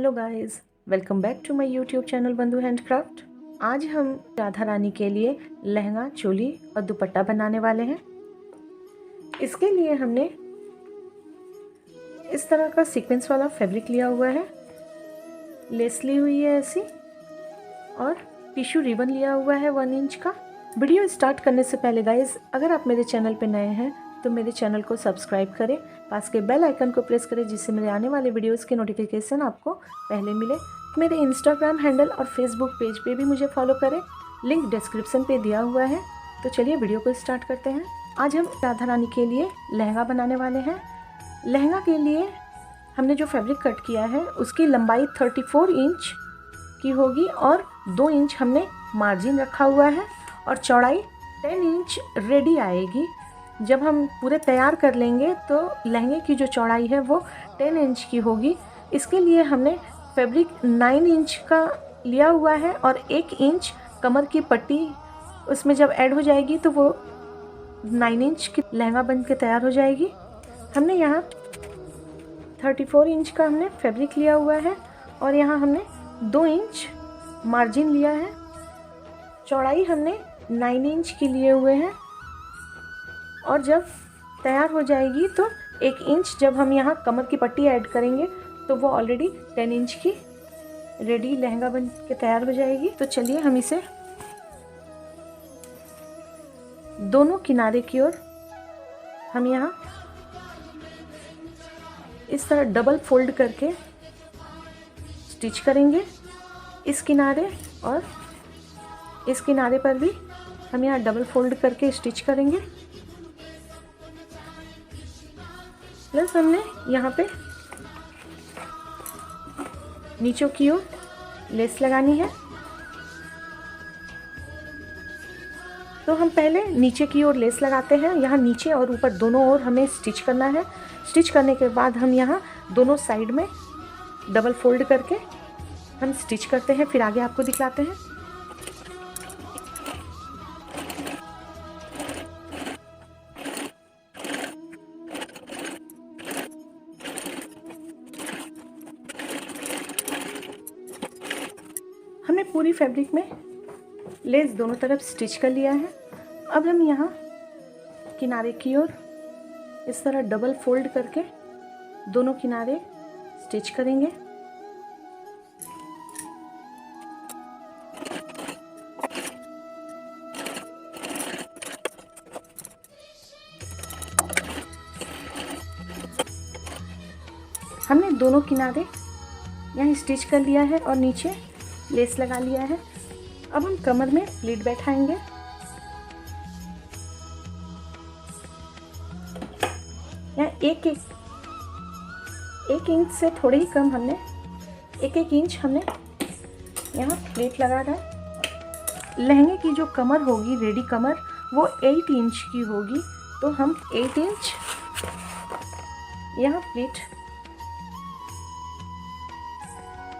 Hello guys, welcome back to my YouTube channel Bandhu handcraft. आज हम राधा रानी के लिए लहंगा, चोली और दुपट्टा बनाने वाले हैं। इसके लिए हमने इस तरह का सीक्वेंस वाला फैब्रिक लिया हुआ है, लेस ली हुई है ऐसी, और टिश्यू रिबन लिया हुआ है 1 इंच का। वीडियो स्टार्ट करने से पहले गाइस, अगर आप मेरे चैनल पे नए हैं तो मेरे चैनल को सब्सक्राइब करें, पास के बेल आइकन को प्रेस करें जिससे मेरे आने वाले वीडियोस के नोटिफिकेशन आपको पहले मिले। मेरे इंस्टाग्राम हैंडल और फेसबुक पेज पे भी मुझे फॉलो करें, लिंक डिस्क्रिप्शन पे दिया हुआ है। तो चलिए वीडियो को स्टार्ट करते हैं। आज हम राधा रानी के लिए लहंगा बनाने वाले हैं। लहंगा के लिए हमने जो फैब्रिक कट किया है उसकी लंबाई 34 इंच की होगी और 2 इंच हमने मार्जिन रखा हुआ है और चौड़ाई 10 इंच रेडी आएगी। जब हम पूरे तैयार कर लेंगे तो लहंगे की जो चौड़ाई है वो 10 इंच की होगी। इसके लिए हमने फैब्रिक 9 इंच का लिया हुआ है और 1 इंच कमर की पट्टी उसमें जब ऐड हो जाएगी तो वो 9 इंच की लहंगा बन के तैयार हो जाएगी। हमने यहाँ 34 इंच का हमने फैब्रिक लिया हुआ है और यहाँ हमने 2 इंच मार्जिन लिया है। चौड़ाई हमने 9 इंच की लिए हुए हैं और जब तैयार हो जाएगी तो 1 इंच जब हम यहाँ कमर की पट्टी ऐड करेंगे तो वो ऑलरेडी 10 इंच की रेडी लहंगा बन के तैयार हो जाएगी। तो चलिए हम इसे दोनों किनारे की ओर हम यहाँ इस तरह डबल फोल्ड करके स्टिच करेंगे। इस किनारे और इस किनारे पर भी हम यहाँ डबल फोल्ड करके स्टिच करेंगे। प्लस हमने यहाँ पे नीचों की ओर लेस लगानी है। तो हम पहले नीचे की ओर लेस लगाते हैं। यहाँ नीचे और ऊपर दोनों ओर हमें स्टिच करना है। स्टिच करने के बाद हम यहाँ दोनों साइड में डबल फोल्ड करके हम स्टिच करते हैं, फिर आगे आपको दिखलाते हैं। हमने पूरी फैब्रिक में लेस दोनों तरफ स्टिच कर लिया है। अब हम यहाँ किनारे की ओर इस तरह डबल फोल्ड करके दोनों किनारे स्टिच करेंगे। हमने दोनों किनारे यहाँ स्टिच कर लिया है और नीचे लेस लगा लिया है। अब हम कमर में प्लीट बैठाएंगे। यहाँ एक इंच से थोड़े ही कम हमने 1 इंच हमने यहाँ प्लीट लगा रहा है। लहंगे की जो कमर होगी, रेडी कमर, वो 8 इंच की होगी। तो हम 8 इंच यहाँ प्लीट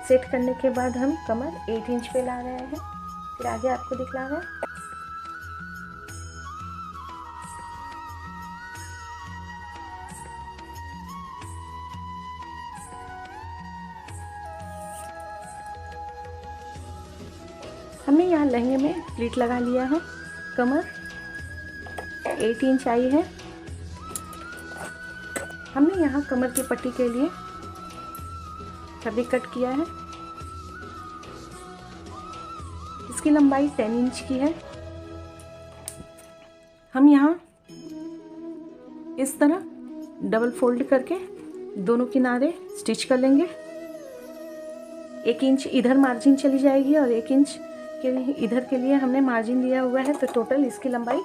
सेट करने के बाद हम कमर 8 इंच पे ला रहे हैं, फिर आगे आपको दिखला रहा है। हमने यहाँ लहंगे में प्लीट लगा लिया है। कमर 8 इंच आई है। हमने यहाँ कमर की पट्टी के लिए फैब्रिक कट किया है। इसकी लंबाई 10 इंच की है। हम यहाँ इस तरह डबल फोल्ड करके दोनों किनारे स्टिच कर लेंगे। 1 इंच इधर मार्जिन चली जाएगी और 1 इंच के लिए इधर के लिए हमने मार्जिन लिया हुआ है। तो टोटल इसकी लंबाई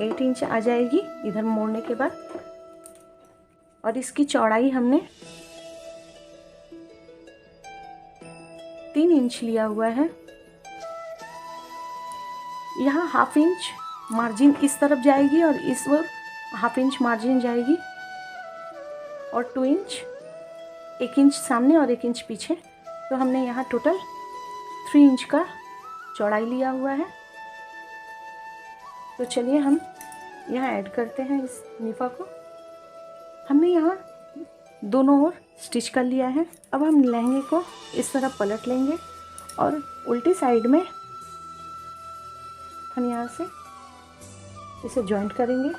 8 इंच आ जाएगी इधर मोड़ने के बाद। और इसकी चौड़ाई हमने 3 इंच लिया हुआ है। यहाँ 1/2 इंच मार्जिन इस तरफ जाएगी और इस ओर 1/2 इंच मार्जिन जाएगी और 2 इंच, 1 इंच सामने और 1 इंच पीछे। तो हमने यहाँ टोटल 3 इंच का चौड़ाई लिया हुआ है। तो चलिए हम यहाँ ऐड करते हैं इस निफा को। हमने यहाँ दोनों ओर स्टिच कर लिया है। अब हम लहंगे को इस तरह पलट लेंगे और उल्टी साइड में हम यहाँ से इसे जॉइंट करेंगे।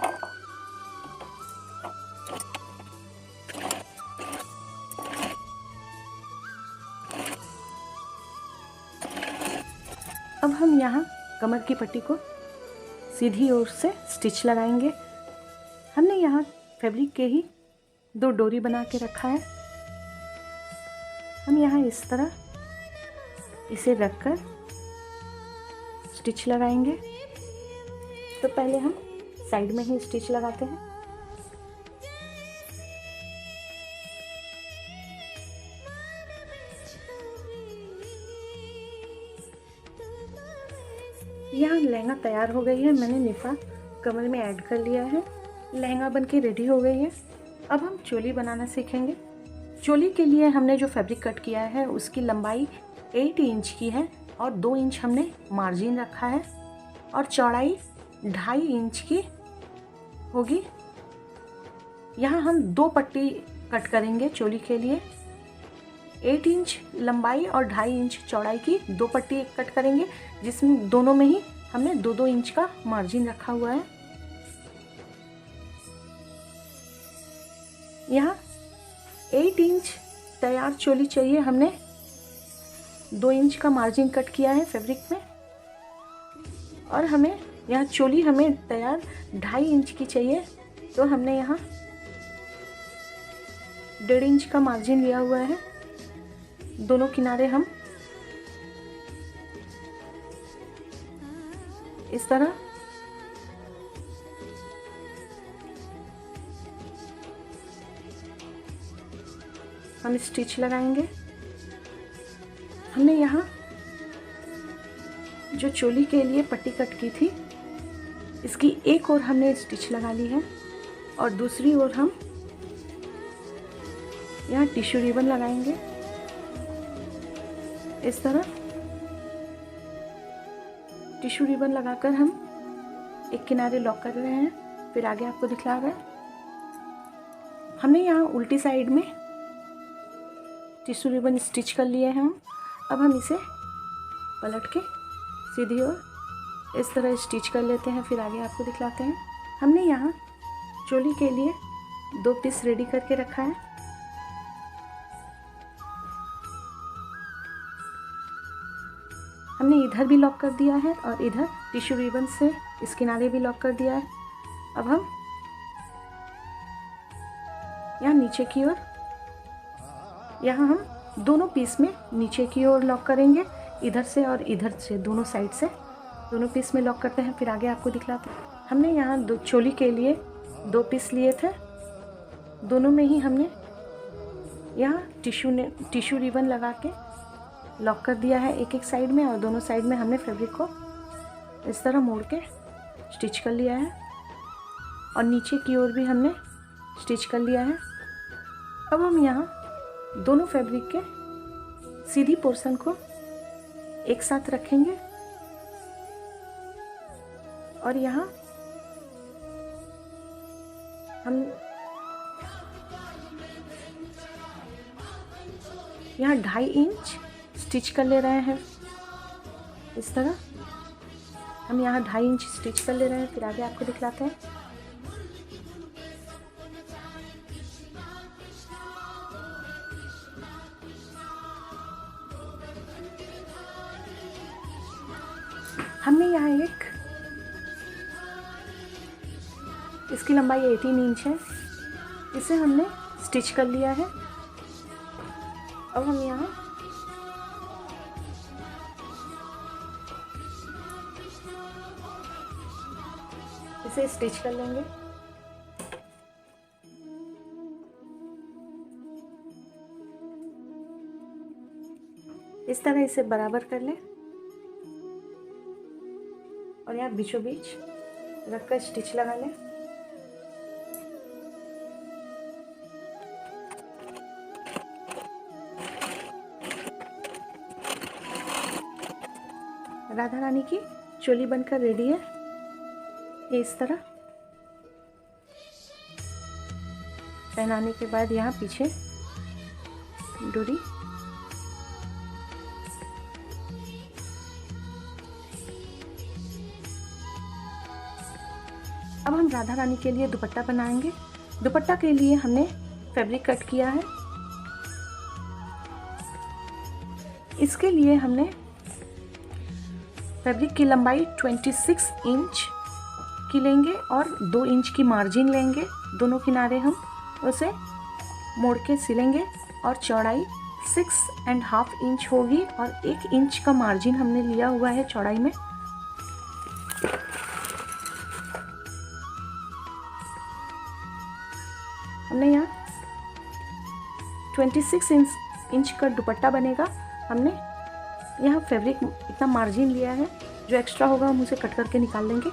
अब हम यहाँ कमर की पट्टी को सीधी ओर से स्टिच लगाएंगे। हमने यहाँ फैब्रिक के ही 2 डोरी बना के रखा है। हम यहाँ इस तरह इसे रखकर स्टिच लगाएंगे। तो पहले हम साइड में ही स्टिच लगाते हैं। यहाँ लहंगा तैयार हो गई है। मैंने निफा कमर में ऐड कर लिया है। लहंगा बनके रेडी हो गई है। अब हम चोली बनाना सीखेंगे। चोली के लिए हमने जो फैब्रिक कट किया है उसकी लंबाई 8 इंच की है और 2 इंच हमने मार्जिन रखा है और चौड़ाई 2.5 इंच की होगी। यहाँ हम 2 पट्टी कट करेंगे चोली के लिए। 8 इंच लंबाई और 2.5 इंच चौड़ाई की 2 पट्टी कट करेंगे, जिसमें दोनों में ही हमने 2-2 इंच का मार्जिन रखा हुआ है। यहाँ 8 इंच तैयार चोली चाहिए। हमने 2 इंच का मार्जिन कट किया है फैब्रिक में और हमें यहाँ चोली हमें तैयार 2.5 इंच की चाहिए। तो हमने यहाँ 1.5 इंच का मार्जिन लिया हुआ है। दोनों किनारे हम इस तरह हम स्टिच लगाएंगे। हमने यहाँ जो चोली के लिए पट्टी कट की थी इसकी एक ओर हमने स्टिच लगा ली है और दूसरी ओर हम यहाँ टिश्यू रिबन लगाएंगे। इस तरह टिश्यू रिबन लगाकर हम एक किनारे लॉक कर रहे हैं, फिर आगे आपको दिखला रहा है। हमने यहाँ उल्टी साइड में टिश्यू रिबन स्टिच कर लिए हैं। अब हम इसे पलट के सीधी ओर इस तरह स्टिच कर लेते हैं, फिर आगे आपको दिखलाते हैं। हमने यहाँ चोली के लिए 2 पीस रेडी करके रखा है। हमने इधर भी लॉक कर दिया है और इधर टिश्यू रिबन से इस किनारे भी लॉक कर दिया है। अब हम यहाँ नीचे की ओर यहाँ हम दोनों पीस में नीचे की ओर लॉक करेंगे, इधर से और इधर से, दोनों साइड से दोनों पीस में लॉक करते हैं, फिर आगे आपको दिखलाते हैं। हमने यहाँ 2 चोली के लिए 2 पीस लिए थे। दोनों में ही हमने यहाँ टिश्यू रिबन लगा के लॉक कर दिया है एक साइड में और दोनों साइड में हमने फैब्रिक को इस तरह मोड़ के स्टिच कर लिया है और नीचे की ओर भी हमने स्टिच कर लिया है। अब हम यहाँ दोनों फैब्रिक के सीधी पोर्शन को एक साथ रखेंगे और यहाँ हम यहाँ 2.5 इंच स्टिच कर ले रहे हैं। इस तरह हम यहाँ 2.5 इंच स्टिच कर ले रहे हैं, फिर आगे आपको दिखलाते हैं। हमने यहाँ इसकी लंबाई 18 इंच है, इसे हमने स्टिच कर लिया है। अब हम यहाँ इसे स्टिच कर लेंगे। इस तरह इसे बराबर कर लें और यहाँ बीचों बीच रखकर स्टिच लगा लें। राधा रानी की चोली बनकर रेडी है। इस तरह पहनाने के बाद यहाँ पीछे डोरी, अब हम राधा रानी के लिए दुपट्टा बनाएंगे। दुपट्टा के लिए हमने फैब्रिक कट किया है। इसके लिए हमने फैब्रिक की लंबाई 26 इंच की लेंगे और 2 इंच की मार्जिन लेंगे। दोनों किनारे हम उसे मोड़ के सिलेंगे और चौड़ाई 6.5 इंच होगी और 1 इंच का मार्जिन हमने लिया हुआ है चौड़ाई में। हमने यहाँ 26 इंच का दुपट्टा बनेगा। हमने यहाँ फैब्रिक इतना मार्जिन लिया है, जो एक्स्ट्रा होगा हम उसे कट करके निकाल लेंगे।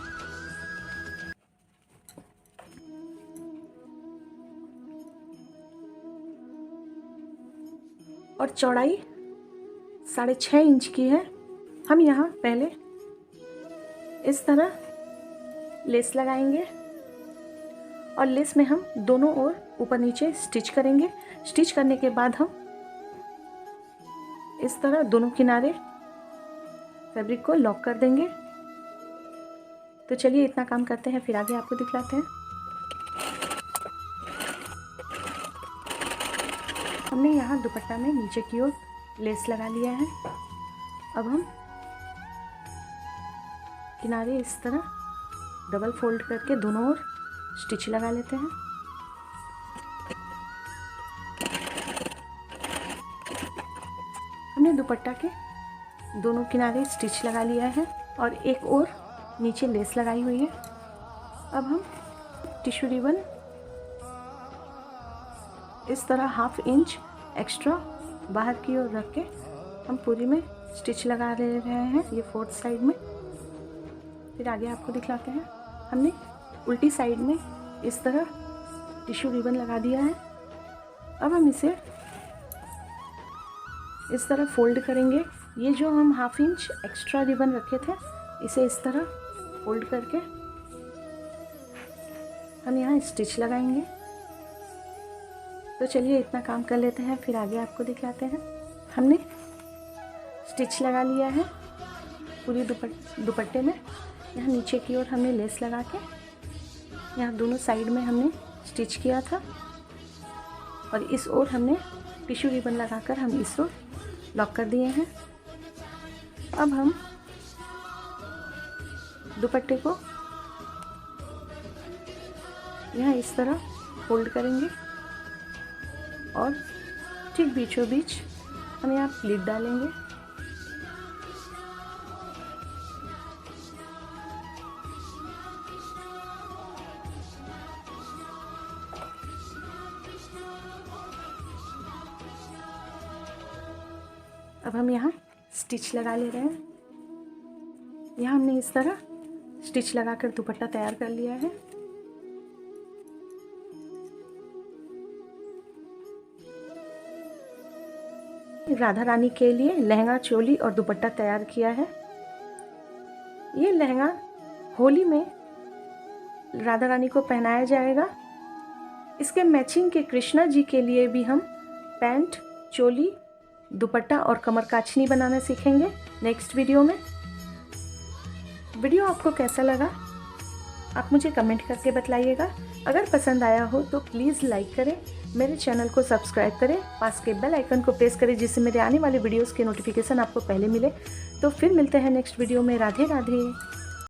और चौड़ाई 6.5 इंच की है। हम यहाँ पहले इस तरह लेस लगाएंगे और लेस में हम दोनों ओर ऊपर नीचे स्टिच करेंगे। स्टिच करने के बाद हम इस तरह दोनों किनारे फैब्रिक को लॉक कर देंगे। तो चलिए इतना काम करते हैं, फिर आगे आपको दिखलाते हैं। हमने यहाँ दुपट्टा में नीचे की ओर लेस लगा लिया है। अब हम किनारे इस तरह डबल फोल्ड करके दोनों ओर स्टिच लगा लेते हैं। हमने दुपट्टा के दोनों किनारे स्टिच लगा लिया है और एक और नीचे लेस लगाई हुई है। अब हम टिश्यू रिबन इस तरह 1/2 इंच एक्स्ट्रा बाहर की ओर रख के हम पूरी में स्टिच लगा रहे हैं, ये 4th साइड में। फिर आगे आपको दिखलाते हैं। हमने उल्टी साइड में इस तरह टिश्यू रिबन लगा दिया है। अब हम इसे इस तरह फोल्ड करेंगे। ये जो हम 1/2 इंच एक्स्ट्रा रिबन रखे थे, इसे इस तरह फोल्ड करके हम यहाँ स्टिच लगाएंगे। तो चलिए इतना काम कर लेते हैं, फिर आगे आपको दिखाते हैं। हमने स्टिच लगा लिया है पूरी दुपट्टे में। यहाँ नीचे की ओर हमने लेस लगा के यहाँ दोनों साइड में हमने स्टिच किया था और इस ओर हमने टिश्यू रिबन लगाकर हम इस ओर लॉक कर दिए हैं। अब हम दुपट्टे को यहाँ इस तरह फोल्ड करेंगे और ठीक बीचों बीच हम यहाँ प्लीट डालेंगे। अब हम यहाँ स्टिच लगा ले रहे हैं। यहाँ हमने इस तरह स्टिच लगाकर दुपट्टा तैयार कर लिया है। राधा रानी के लिए लहंगा, चोली और दुपट्टा तैयार किया है। ये लहंगा होली में राधा रानी को पहनाया जाएगा। इसके मैचिंग के कृष्णा जी के लिए भी हम पैंट, चोली, दुपट्टा और कमर काछनी बनाना सीखेंगे नेक्स्ट वीडियो में। वीडियो आपको कैसा लगा आप मुझे कमेंट करके बतलाइएगा। अगर पसंद आया हो तो प्लीज़ लाइक करें, मेरे चैनल को सब्सक्राइब करें, पास के बेल आइकन को प्रेस करें जिससे मेरे आने वाले वीडियोस के नोटिफिकेशन आपको पहले मिले। तो फिर मिलते हैं नेक्स्ट वीडियो में। राधे राधे।